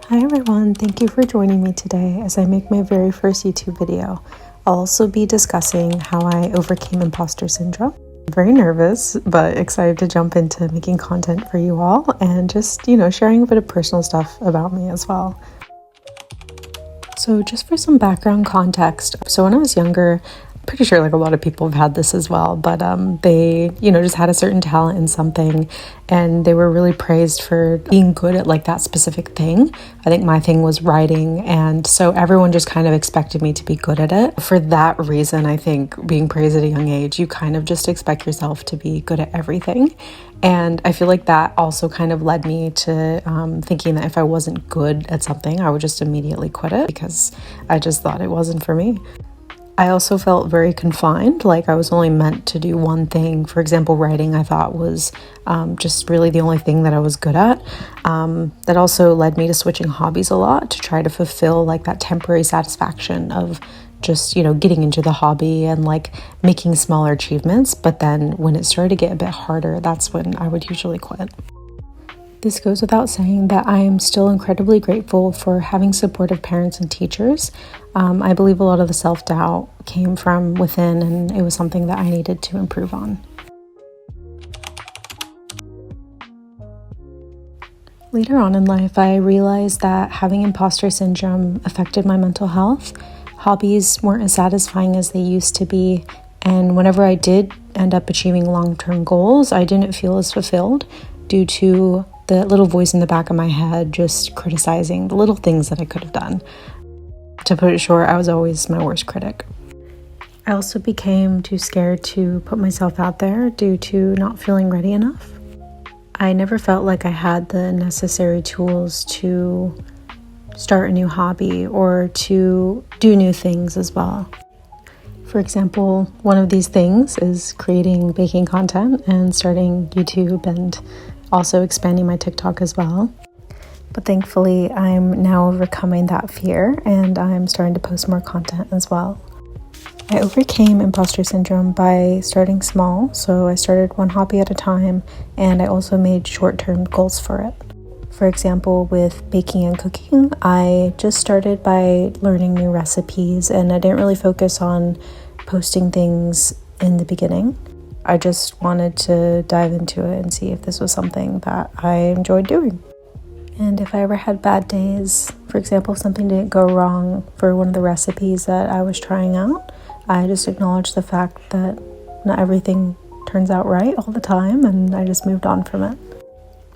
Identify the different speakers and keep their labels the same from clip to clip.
Speaker 1: Hi everyone, thank you for joining me today as I make my very first YouTube video. I'll also be discussing how I overcame imposter syndrome. I'm very nervous, but excited to jump into making content for you all and just, sharing a bit of personal stuff about me as well. So just for some background context, so when I was younger, pretty sure like a lot of people have had this as well, but they just had a certain talent in something and they were really praised for being good at like that specific thing. I think my thing was writing, and so everyone just kind of expected me to be good at it. For that reason, I think being praised at a young age, you kind of just expect yourself to be good at everything. And I feel like that also kind of led me to thinking that if I wasn't good at something, I would just immediately quit it because I just thought it wasn't for me. I also felt very confined, like I was only meant to do one thing. For example, writing I thought was just really the only thing that I was good at. That also led me to switching hobbies a lot to try to fulfill like that temporary satisfaction of just, getting into the hobby and like making smaller achievements. But then when it started to get a bit harder, that's when I would usually quit. This goes without saying that I am still incredibly grateful for having supportive parents and teachers. I believe a lot of the self-doubt came from within, and it was something that I needed to improve on. Later on in life, I realized that having imposter syndrome affected my mental health. Hobbies weren't as satisfying as they used to be, and whenever I did end up achieving long-term goals, I didn't feel as fulfilled due to the little voice in the back of my head just criticizing the little things that I could have done. To put it short, I was always my worst critic. I also became too scared to put myself out there due to not feeling ready enough. I never felt like I had the necessary tools to start a new hobby or to do new things as well. For example, one of these things is creating baking content and starting YouTube and also expanding my TikTok as well. But thankfully, I'm now overcoming that fear and I'm starting to post more content as well. I overcame imposter syndrome by starting small, so I started one hobby at a time, and I also made short-term goals for it. For example, with baking and cooking, I just started by learning new recipes and I didn't really focus on posting things in the beginning. I just wanted to dive into it and see if this was something that I enjoyed doing. And if I ever had bad days, for example, if something didn't go wrong for one of the recipes that I was trying out, I just acknowledged the fact that not everything turns out right all the time, and I just moved on from it.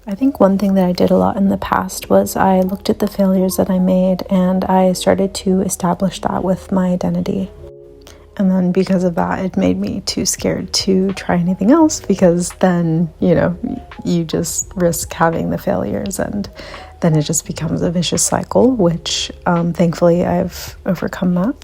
Speaker 1: I think one thing that I did a lot in the past was I looked at the failures that I made and I started to establish that with my identity. And then because of that, it made me too scared to try anything else because then, you just risk having the failures and then it just becomes a vicious cycle, which thankfully I've overcome that.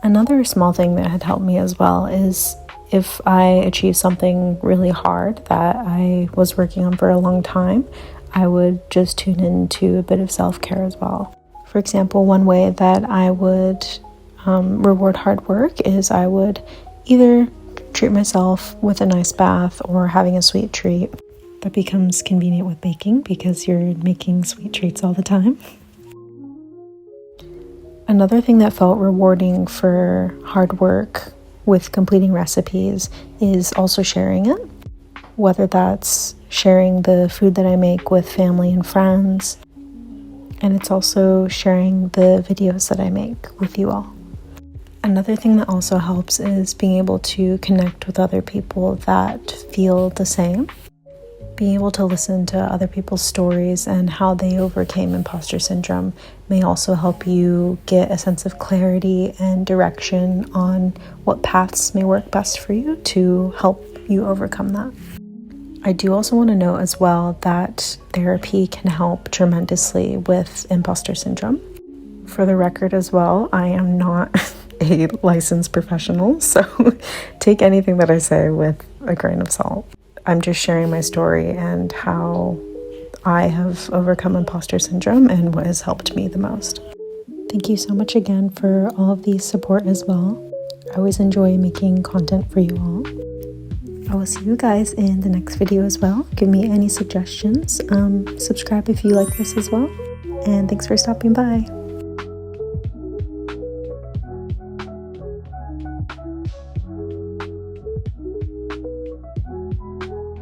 Speaker 1: Another small thing that had helped me as well is if I achieve something really hard that I was working on for a long time, I would just tune into a bit of self-care as well. For example, one way that I would reward hard work is I would either treat myself with a nice bath or having a sweet treat. That becomes convenient with baking because you're making sweet treats all the time. Another thing that felt rewarding for hard work with completing recipes is also sharing it, whether that's sharing the food that I make with family and friends, and it's also sharing the videos that I make with you all. Another thing that also helps is being able to connect with other people that feel the same. Being able to listen to other people's stories and how they overcame imposter syndrome may also help you get a sense of clarity and direction on what paths may work best for you to help you overcome that. I do also want to note as well that therapy can help tremendously with imposter syndrome. For the record as well, I am not a licensed professional, so take anything that I say with a grain of salt. I'm just sharing my story and how I have overcome imposter syndrome and what has helped me the most. Thank you so much again for all of the support as well. I always enjoy making content for you all. I will see you guys in the next video as well. Give me any suggestions. Subscribe if you like this as well. and thanks for stopping by.